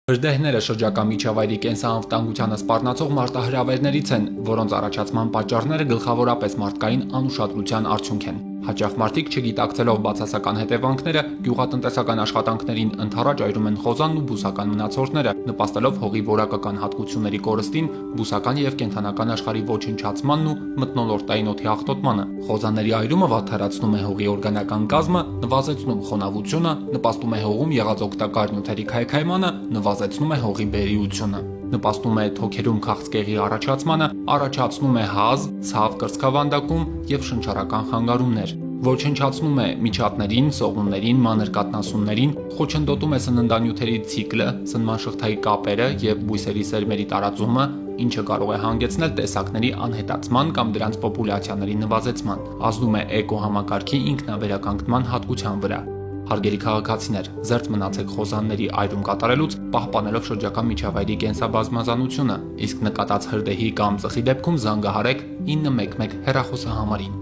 Հրդեհները շրջակա միջավայրի կենսանվտանգությանը սպառնացող մարտահրավերներից են, որոնց առաջացման պատճառները գլխավորապես մարդկային անուշադրության արդյունք են։ Հաճախ մարդիկ չգիտակցելով բացասական հետևանքները գյուղատնտեսական աշխատանքներին ընդառաջ այրում են խոզանն ու բուսական մնացորդները, նպաստելով հողի որակական հատկությունների կորստին, բուսական և կենդանական աշխարհի ոչնչացմանն ու մթնոլորտային օդի աղտոտմանը։ Խոզաների այրումը վատթարացնում է հողի օրգանական կազմը, նվազեցնում խոնավությունը, նպաստում է հողում եղած օգտակար նյութերի քայքայմանը, նվազեցնում է հողի բերիությունը, նպաստում է թոքերում քաղցկեղի առաջացմանը, առաջացնում է հազ, ցավ կրծքավանդակում և շնչառական խանգարումներ, ոչնչացնում է միջատներին, սողուններին, մանր կաթնասուններին, խոչընդոտում է սննդանյութերի ցիկլը, սնման շղթայի կապերը և բույսերի սերմերի տարածումը, ինչը կարող է հանգեցնել տեսակների անհետացման կամ դրանց պոպուլյացիաների նվազեցման, ազդում է էկոհամակարգի ինքնավերականգնման հատկության վրա։ Հարգելի քաղաքացիներ, զերծ մնացեք խոզանների այրում կատարելուց, պահպանելով շրջակա միջավայրի կենսաբազմազանությունը, իսկ նկատած հրդեհի կամ ծխի դեպքում զանգահարեք 911 հեռախոսահամարին։